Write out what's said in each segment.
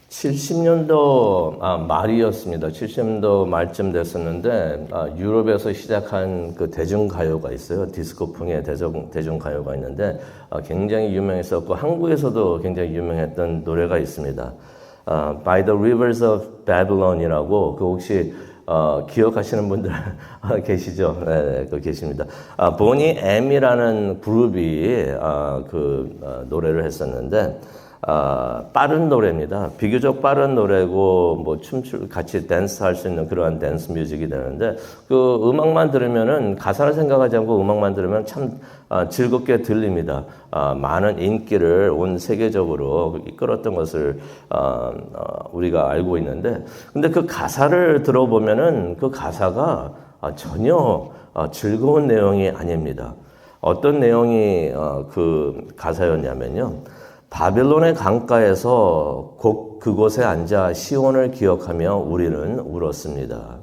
70년도 말이었습니다. 70년도 말쯤 됐었는데 유럽에서 시작한 그 대중가요가 있어요. 디스코풍의 대중가요가 있는데 굉장히 유명했었고 한국에서도 굉장히 유명했던 노래가 있습니다. By the Rivers of Babylon이라고 그 혹시 기억하시는 분들 계시죠? 네, 계십니다. 보니 M이라는 그룹이 노래를 했었는데 빠른 노래입니다. 비교적 빠른 노래고 뭐 같이 댄스 할 수 있는 그러한 댄스 뮤직이 되는데 그 음악만 들으면은 가사를 생각하지 않고 음악만 들으면 참 즐겁게 들립니다. 많은 인기를 온 세계적으로 이끌었던 것을 우리가 알고 있는데 근데 그 가사를 들어보면은 그 가사가 전혀 즐거운 내용이 아닙니다. 어떤 내용이 그 가사였냐면요. 바벨론의 강가에서 그곳에 앉아 시온을 기억하며 우리는 울었습니다.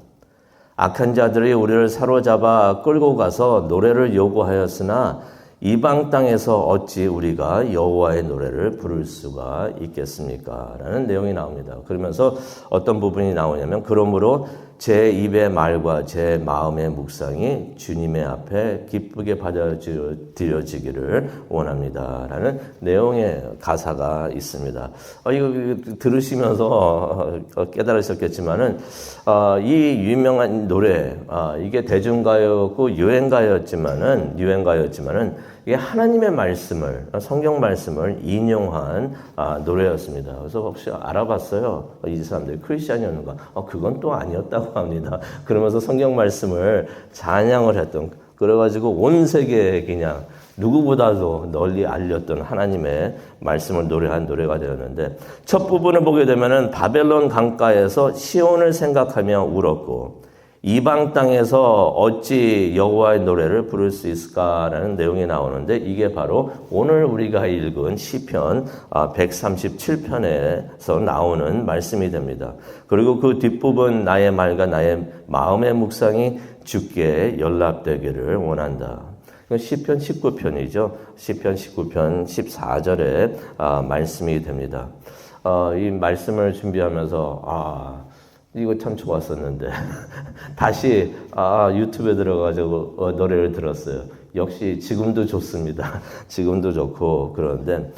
악한 자들이 우리를 사로잡아 끌고 가서 노래를 요구하였으나 이방 땅에서 어찌 우리가 여호와의 노래를 부를 수가 있겠습니까? 라는 내용이 나옵니다. 그러면서 어떤 부분이 나오냐면 그러므로 제 입의 말과 제 마음의 묵상이 주님의 앞에 기쁘게 받아들여지기를 원합니다. 라는 내용의 가사가 있습니다. 이거 들으시면서 깨달으셨겠지만은 이 유명한 노래 이게 대중가요였고 유행가였지만은 이게 하나님의 말씀을 성경 말씀을 인용한 노래였습니다. 그래서 혹시 알아봤어요? 이 사람들이 크리스찬이었는가? 그건 또 아니었다고 합니다. 그러면서 성경 말씀을 찬양을 했던 그래가지고 온 세계에 그냥 누구보다도 널리 알렸던 하나님의 말씀을 노래한 노래가 되었는데 첫 부분을 보게 되면은 바벨론 강가에서 시온을 생각하며 울었고 이방 땅에서 어찌 여호와의 노래를 부를 수 있을까라는 내용이 나오는데 이게 바로 오늘 우리가 읽은 시편 137편에서 나오는 말씀이 됩니다. 그리고 그 뒷부분 나의 말과 나의 마음의 묵상이 주께 연락되기를 원한다. 시편 19편이죠. 시편 19편 14절에 말씀이 됩니다. 이 말씀을 준비하면서 이거 참 좋았었는데 다시 유튜브에 들어가지고 노래를 들었어요. 역시 지금도 좋습니다. 지금도 좋고 그런데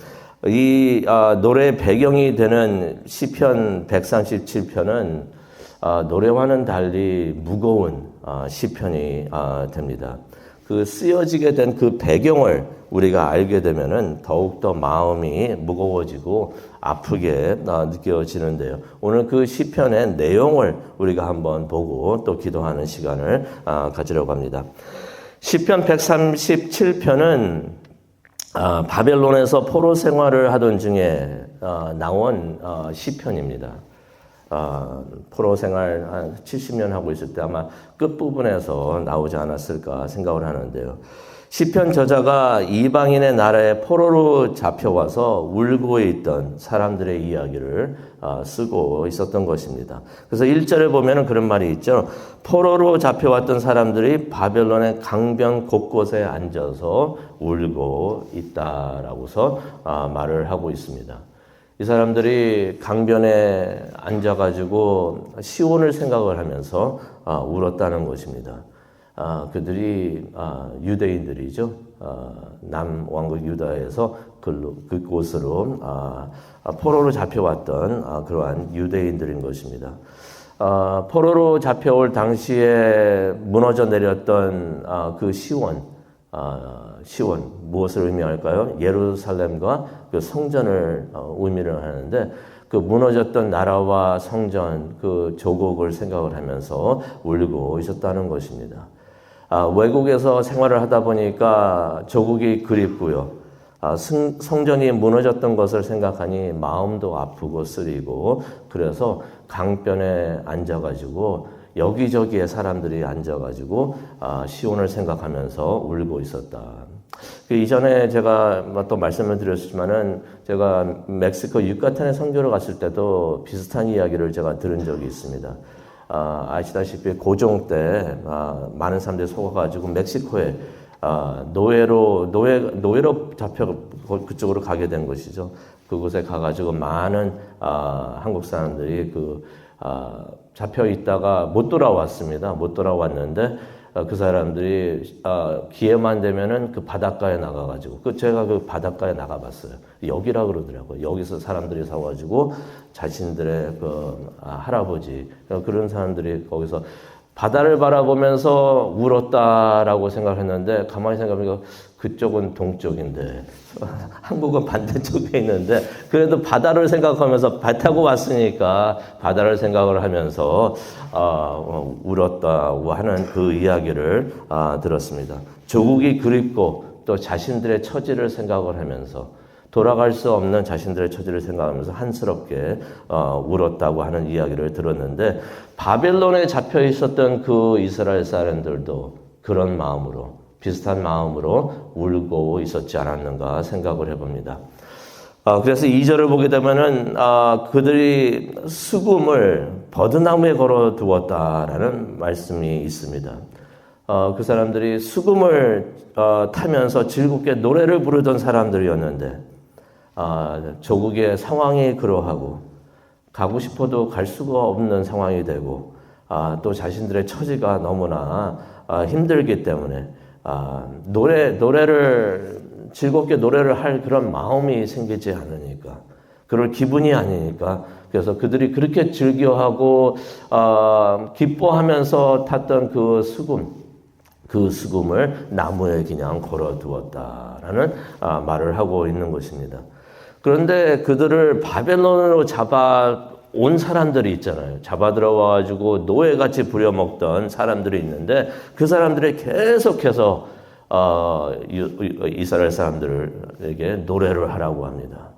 이 노래 배경이 되는 시편 137편은 노래와는 달리 무거운 시편이 됩니다. 그 쓰여지게 된 그 배경을 우리가 알게 되면은 더욱더 마음이 무거워지고 아프게 느껴지는데요. 오늘 그 시편의 내용을 우리가 한번 보고 또 기도하는 시간을 가지려고 합니다. 시편 137편은 바벨론에서 포로 생활을 하던 중에 나온 시편입니다. 포로 생활 한 70년 하고 있을 때 아마 끝부분에서 나오지 않았을까 생각을 하는데요. 시편 저자가 이방인의 나라에 포로로 잡혀와서 울고 있던 사람들의 이야기를 쓰고 있었던 것입니다. 그래서 1절에 보면 그런 말이 있죠. 포로로 잡혀왔던 사람들이 바벨론의 강변 곳곳에 앉아서 울고 있다라고서 말을 하고 있습니다. 이 사람들이 강변에 앉아가지고 시온을 생각을 하면서 울었다는 것입니다. 그들이 유대인들이죠. 남왕국 유다에서 그곳으로 포로로 잡혀왔던 그러한 유대인들인 것입니다. 포로로 잡혀올 당시에 무너져 내렸던 그 시온 무엇을 의미할까요? 예루살렘과 그 성전을 의미를 하는데 그 무너졌던 나라와 성전 그 조국을 생각을 하면서 울고 있었다는 것입니다. 외국에서 생활을 하다 보니까 조국이 그립고요. 성전이 무너졌던 것을 생각하니 마음도 아프고 쓰리고 그래서 강변에 앉아가지고 여기저기에 사람들이 앉아가지고 시온을 생각하면서 울고 있었다. 이전에 제가 또 말씀을 드렸지만은 제가 멕시코 유카탄에 선교를 갔을 때도 비슷한 이야기를 제가 들은 적이 있습니다. 아시다시피 고종 때 많은 사람들이 속아가지고 멕시코에 노예로 잡혀 그쪽으로 가게 된 것이죠. 그곳에 가가지고 많은 한국 사람들이 잡혀 있다가 못 돌아왔습니다. 못 돌아왔는데 그 사람들이 기회만 되면은 그 바닷가에 나가가지고 제가 그 바닷가에 나가봤어요. 여기라 그러더라고요. 여기서 사람들이 사가지고 자신들의 할아버지 그런 사람들이 거기서 바다를 바라보면서 울었다라고 생각했는데 가만히 생각해보니까 그쪽은 동쪽인데 한국은 반대쪽에 있는데 그래도 바다를 생각하면서 배 타고 왔으니까 바다를 생각을 하면서 울었다고 하는 그 이야기를 들었습니다. 조국이 그립고 또 자신들의 처지를 생각을 하면서 돌아갈 수 없는 자신들의 처지를 생각하면서 한스럽게 울었다고 하는 이야기를 들었는데 바벨론에 잡혀 있었던 그 이스라엘 사람들도 그런 마음으로 비슷한 마음으로 울고 있었지 않았는가 생각을 해봅니다. 그래서 2절을 보게 되면은 그들이 수금을 버드나무에 걸어 두었다라는 말씀이 있습니다. 그 사람들이 수금을 타면서 즐겁게 노래를 부르던 사람들이었는데 조국의 상황이 그러하고 가고 싶어도 갈 수가 없는 상황이 되고 또 자신들의 처지가 너무나 힘들기 때문에 노래를 즐겁게 노래를 할 그런 마음이 생기지 않으니까 그럴 기분이 아니니까 그래서 그들이 그렇게 즐겨하고 기뻐하면서 탔던 그 수금을 나무에 그냥 걸어두었다라는 말을 하고 있는 것입니다. 그런데 그들을 바벨론으로 잡아온 사람들이 있잖아요. 잡아 들어와가지고 노예같이 부려먹던 사람들이 있는데 그 사람들이 계속해서 이스라엘 사람들에게 노래를 하라고 합니다.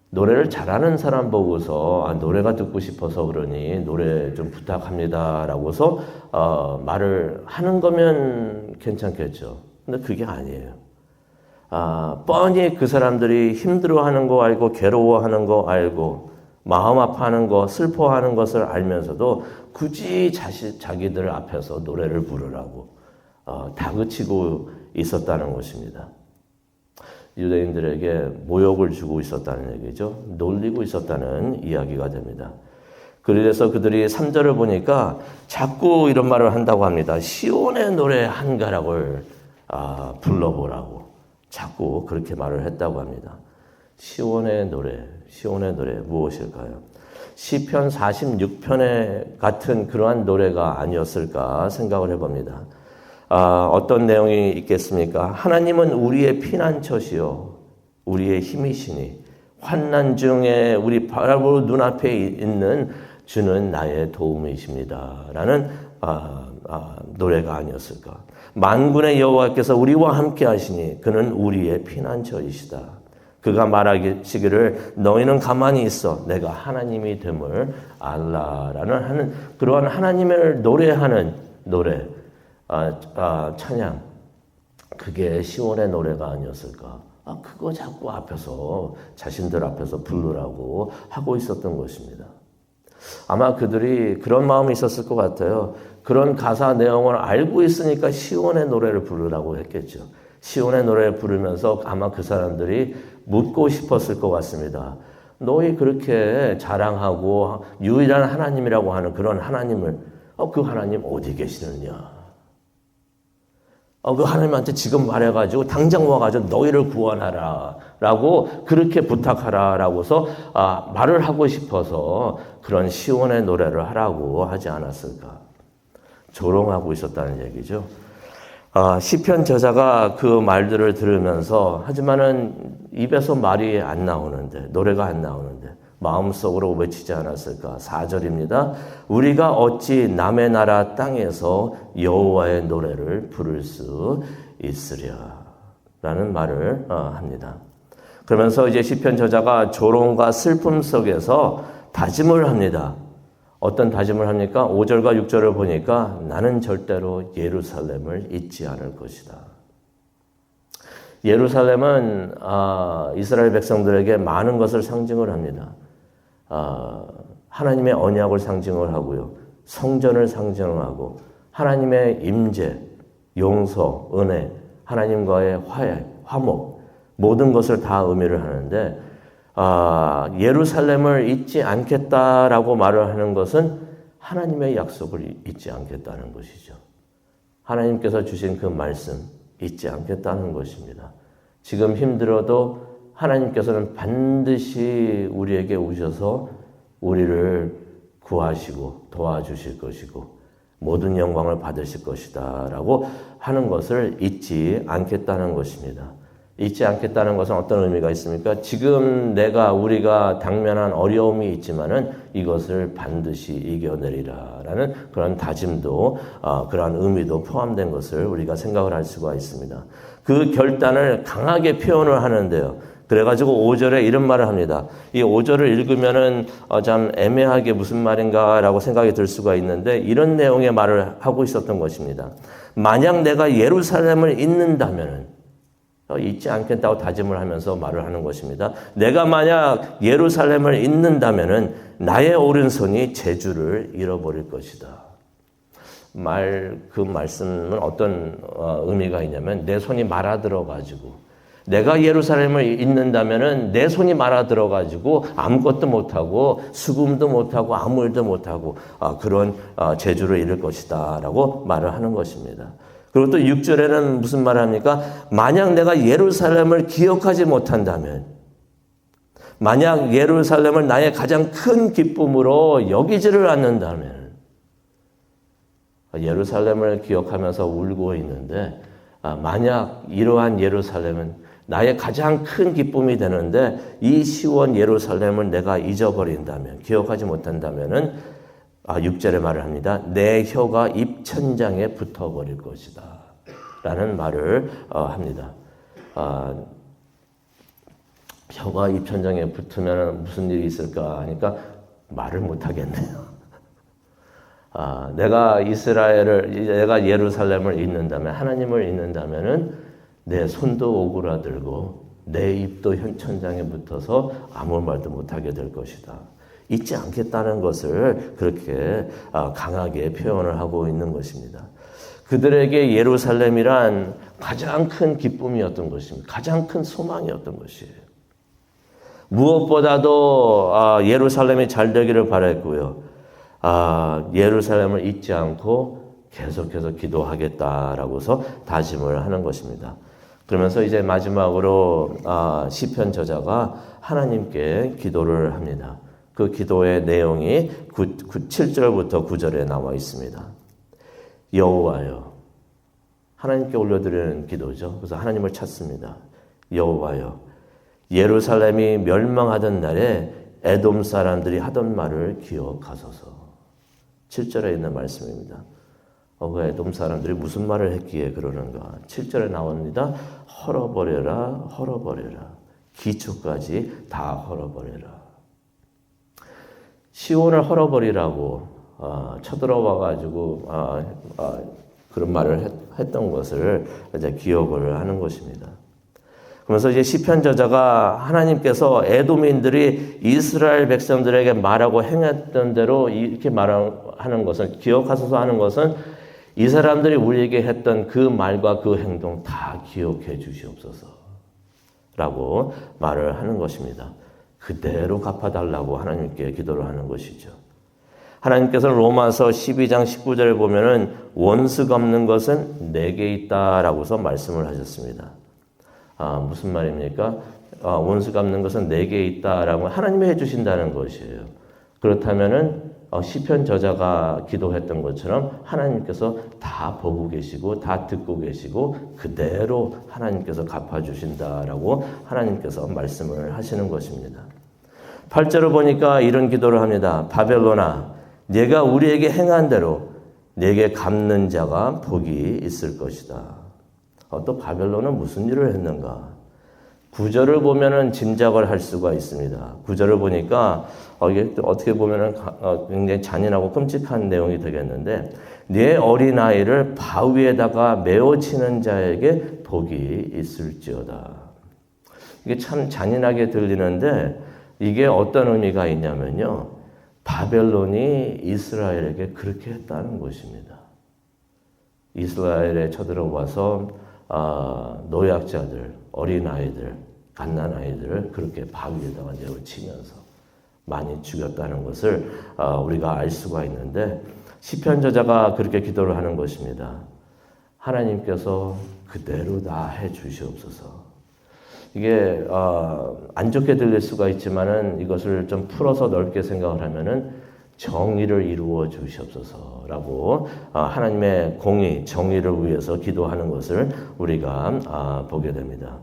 노래를 잘하는 사람 보고서 노래가 듣고 싶어서 그러니 노래 좀 부탁합니다라고서 말을 하는 거면 괜찮겠죠. 근데 그게 아니에요. 뻔히 그 사람들이 힘들어하는 거 알고 괴로워하는 거 알고 마음 아파하는 거 슬퍼하는 것을 알면서도 굳이 자기들 앞에서 노래를 부르라고 다그치고 있었다는 것입니다. 유대인들에게 모욕을 주고 있었다는 얘기죠. 놀리고 있었다는 이야기가 됩니다. 그래서 그들이 3절을 보니까 자꾸 이런 말을 한다고 합니다. 시온의 노래 한 가락을 불러보라고 자꾸 그렇게 말을 했다고 합니다. 시온의 노래 무엇일까요? 시편 46편에 같은 그러한 노래가 아니었을까 생각을 해봅니다. 어떤 내용이 있겠습니까? 하나님은 우리의 피난처시요 우리의 힘이시니 환난 중에 우리 바로 눈앞에 있는 주는 나의 도움이십니다 라는 노래가 아니었을까. 만군의 여호와께서 우리와 함께 하시니 그는 우리의 피난처이시다. 그가 말하시기를 너희는 가만히 있어 내가 하나님이 됨을 알라라는 하는 그러한 하나님을 노래하는 노래 찬양 그게 시온의 노래가 아니었을까. 그거 자꾸 자신들 앞에서 부르라고 하고 있었던 것입니다. 아마 그들이 그런 마음이 있었을 것 같아요. 그런 가사 내용을 알고 있으니까 시온의 노래를 부르라고 했겠죠. 시온의 노래를 부르면서 아마 그 사람들이 묻고 싶었을 것 같습니다. 너희 그렇게 자랑하고 유일한 하나님이라고 하는 그런 하나님을 그 하나님 어디 계시느냐? 그 하나님한테 지금 말해가지고 당장 와가지고 너희를 구원하라 라고 그렇게 부탁하라 라고서 말을 하고 싶어서 그런 시온의 노래를 하라고 하지 않았을까. 조롱하고 있었다는 얘기죠. 시편 저자가 그 말들을 들으면서 하지만은 입에서 말이 안 나오는데 노래가 안 나오는데 마음속으로 외치지 않았을까. 4절입니다. 우리가 어찌 남의 나라 땅에서 여호와의 노래를 부를 수 있으랴 라는 말을 합니다. 그러면서 이제 시편 저자가 조롱과 슬픔 속에서 다짐을 합니다. 어떤 다짐을 합니까? 5절과 6절을 보니까 나는 절대로 예루살렘을 잊지 않을 것이다. 예루살렘은 이스라엘 백성들에게 많은 것을 상징을 합니다. 하나님의 언약을 상징을 하고요. 성전을 상징을 하고 하나님의 임재, 용서, 은혜, 하나님과의 화해, 화목 모든 것을 다 의미를 하는데 예루살렘을 잊지 않겠다라고 말을 하는 것은 하나님의 약속을 잊지 않겠다는 것이죠. 하나님께서 주신 그 말씀 잊지 않겠다는 것입니다. 지금 힘들어도 하나님께서는 반드시 우리에게 오셔서 우리를 구하시고 도와주실 것이고 모든 영광을 받으실 것이다 라고 하는 것을 잊지 않겠다는 것입니다. 잊지 않겠다는 것은 어떤 의미가 있습니까? 지금 우리가 당면한 어려움이 있지만은 이것을 반드시 이겨내리라 라는 그런 다짐도, 그러한 의미도 포함된 것을 우리가 생각을 할 수가 있습니다. 그 결단을 강하게 표현을 하는데요. 그래가지고 5절에 이런 말을 합니다. 이 5절을 읽으면은 참 애매하게 무슨 말인가라고 생각이 들 수가 있는데 이런 내용의 말을 하고 있었던 것입니다. 만약 내가 예루살렘을 잊는다면은 잊지 않겠다고 다짐을 하면서 말을 하는 것입니다. 내가 만약 예루살렘을 잊는다면은 나의 오른손이 제주를 잃어버릴 것이다. 그 말씀은 어떤 의미가 있냐면 내 손이 말아들어가지고 내가 예루살렘을 잊는다면은 내 손이 말아들어가지고 아무것도 못하고 수금도 못하고 아무 일도 못하고 그런 제주를 잃을 것이다 라고 말을 하는 것입니다. 그리고 또 6절에는 무슨 말을 합니까? 만약 내가 예루살렘을 기억하지 못한다면, 만약 예루살렘을 나의 가장 큰 기쁨으로 여기지를 않는다면, 예루살렘을 기억하면서 울고 있는데 만약 이러한 예루살렘은 나의 가장 큰 기쁨이 되는데 이 시원 예루살렘을 내가 잊어버린다면, 기억하지 못한다면은 6절에 말을 합니다. 내 혀가 입천장에 붙어버릴 것이다 라는 말을 합니다. 혀가 입천장에 붙으면 무슨 일이 있을까 하니까 말을 못하겠네요. 내가 예루살렘을 잊는다면, 하나님을 잊는다면은 내 손도 오그라들고 내 입도 현천장에 붙어서 아무 말도 못하게 될 것이다. 잊지 않겠다는 것을 그렇게 강하게 표현을 하고 있는 것입니다. 그들에게 예루살렘이란 가장 큰 기쁨이었던 것입니다. 가장 큰 소망이었던 것이에요. 무엇보다도 예루살렘이 잘 되기를 바랬고요. 예루살렘을 잊지 않고 계속해서 기도하겠다라고서 다짐을 하는 것입니다. 그러면서 이제 마지막으로 시편 저자가 하나님께 기도를 합니다. 그 기도의 내용이 7절부터 9절에 나와 있습니다. 여호와여, 하나님께 올려드리는 기도죠. 그래서 하나님을 찾습니다. 여호와여, 예루살렘이 멸망하던 날에 에돔 사람들이 하던 말을 기억하소서. 7절에 있는 말씀입니다. 그 에돔 사람들이 무슨 말을 했기에 그러는가. 7절에 나옵니다. 헐어버려라, 헐어버려라. 기초까지 다 헐어버려라. 시온을 헐어버리라고 쳐들어와가지고 그런 말을 했던 것을 이제 기억을 하는 것입니다. 그러면서 이제 시편 저자가 하나님께서 에돔인들이 이스라엘 백성들에게 말하고 행했던 대로 이렇게 말하는 것은, 기억하소서 하는 것은 이 사람들이 우리에게 했던 그 말과 그 행동 다 기억해 주시옵소서라고 말을 하는 것입니다. 그대로 갚아달라고 하나님께 기도를 하는 것이죠. 하나님께서는 로마서 12장 19절을 보면은 원수 갚는 것은 내게 있다라고서 말씀을 하셨습니다. 무슨 말입니까? 원수 갚는 것은 내게 있다라고 하나님이 해주신다는 것이에요. 그렇다면은 시편 저자가 기도했던 것처럼 하나님께서 다 보고 계시고 다 듣고 계시고 그대로 하나님께서 갚아주신다라고 하나님께서 말씀을 하시는 것입니다. 8절을 보니까 이런 기도를 합니다. 바벨론아, 네가 우리에게 행한 대로 네게 갚는 자가 복이 있을 것이다. 또 바벨론은 무슨 일을 했는가? 9절을 보면은 짐작을 할 수가 있습니다. 9절을 보니까 이게 어떻게 보면은 굉장히 잔인하고 끔찍한 내용이 되겠는데, 네 어린아이를 바위에다가 메어치는 자에게 복이 있을지어다. 이게 참 잔인하게 들리는데 이게 어떤 의미가 있냐면요, 바벨론이 이스라엘에게 그렇게 했다는 것입니다. 이스라엘에 쳐들어와서 노약자들, 어린아이들, 갓난아이들을 그렇게 바위에다가 내어치면서 많이 죽였다는 것을 우리가 알 수가 있는데, 시편 저자가 그렇게 기도를 하는 것입니다. 하나님께서 그대로 다 해 주시옵소서. 이게 안 좋게 들릴 수가 있지만은 이것을 좀 풀어서 넓게 생각을 하면은 정의를 이루어 주시옵소서라고 하나님의 공의, 정의를 위해서 기도하는 것을 우리가 보게 됩니다.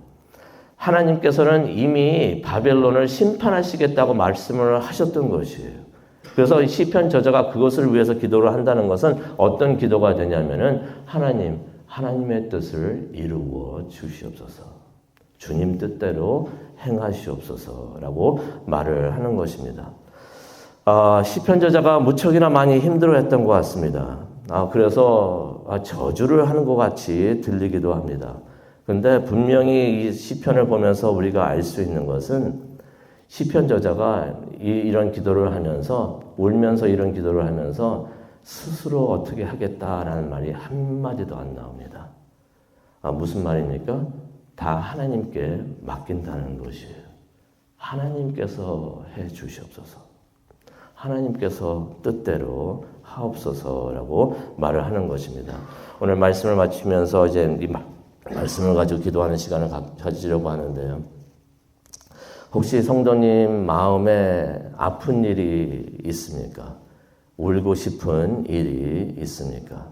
하나님께서는 이미 바벨론을 심판하시겠다고 말씀을 하셨던 것이에요. 그래서 시편 저자가 그것을 위해서 기도를 한다는 것은 어떤 기도가 되냐면은 하나님의 뜻을 이루어 주시옵소서. 주님 뜻대로 행하시옵소서라고 말을 하는 것입니다. 시편 저자가 무척이나 많이 힘들어했던 것 같습니다. 그래서 저주를 하는 것 같이 들리기도 합니다. 그런데 분명히 이 시편을 보면서 우리가 알 수 있는 것은 시편 저자가 이런 기도를 하면서, 울면서 이런 기도를 하면서 스스로 어떻게 하겠다라는 말이 한마디도 안 나옵니다. 무슨 말입니까? 다 하나님께 맡긴다는 것이에요. 하나님께서 해 주시옵소서. 하나님께서 뜻대로 하옵소서라고 말을 하는 것입니다. 오늘 말씀을 마치면서 이제 이 말씀을 가지고 기도하는 시간을 가지려고 하는데요. 혹시 성도님 마음에 아픈 일이 있습니까? 울고 싶은 일이 있습니까?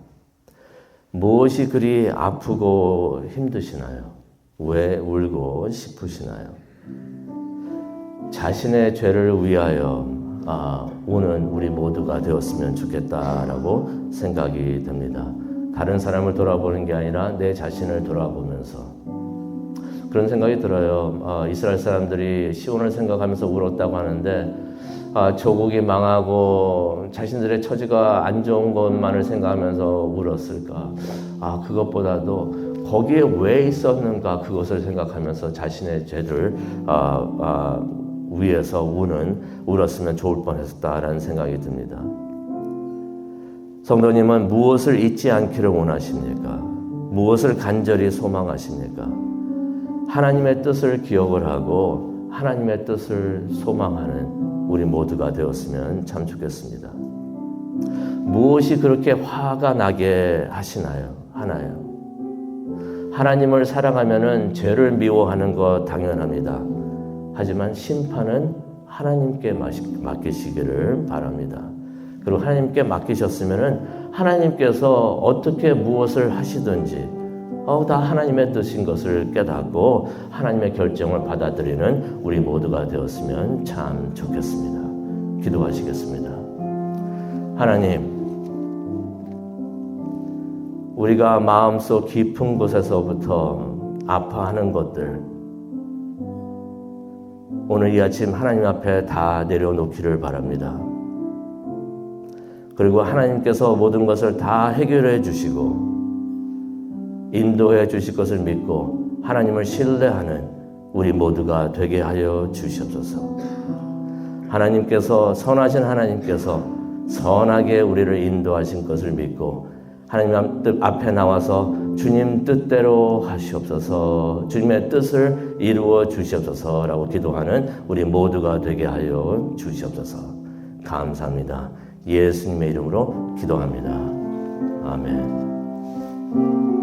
무엇이 그리 아프고 힘드시나요? 왜 울고 싶으시나요? 자신의 죄를 위하여 우는 우리 모두가 되었으면 좋겠다라고 생각이 듭니다. 다른 사람을 돌아보는 게 아니라 내 자신을 돌아보면서 그런 생각이 들어요. 이스라엘 사람들이 시온을 생각하면서 울었다고 하는데 조국이 망하고 자신들의 처지가 안 좋은 것만을 생각하면서 울었을까? 그것보다도 거기에 왜 있었는가 그것을 생각하면서 자신의 죄를 위해서 울었으면 좋을 뻔했다라는 생각이 듭니다. 성도님은 무엇을 잊지 않기를 원하십니까? 무엇을 간절히 소망하십니까? 하나님의 뜻을 기억을 하고 하나님의 뜻을 소망하는 우리 모두가 되었으면 참 좋겠습니다. 무엇이 그렇게 화가 나게 하나요? 하나님을 사랑하면은 죄를 미워하는 것 당연합니다. 하지만 심판은 하나님께 맡기시기를 바랍니다. 그리고 하나님께 맡기셨으면은 하나님께서 어떻게 무엇을 하시든지 다 하나님의 뜻인 것을 깨닫고 하나님의 결정을 받아들이는 우리 모두가 되었으면 참 좋겠습니다. 기도하시겠습니다. 하나님, 우리가 마음속 깊은 곳에서부터 아파하는 것들 오늘 이 아침 하나님 앞에 다 내려놓기를 바랍니다. 그리고 하나님께서 모든 것을 다 해결해 주시고 인도해 주실 것을 믿고 하나님을 신뢰하는 우리 모두가 되게 하여 주시옵소서. 하나님께서 선하신 하나님께서 선하게 우리를 인도하신 것을 믿고 하나님 뜻 앞에 나와서 주님 뜻대로 하시옵소서, 주님의 뜻을 이루어 주시옵소서라고 기도하는 우리 모두가 되게 하여 주시옵소서. 감사합니다. 예수님의 이름으로 기도합니다. 아멘.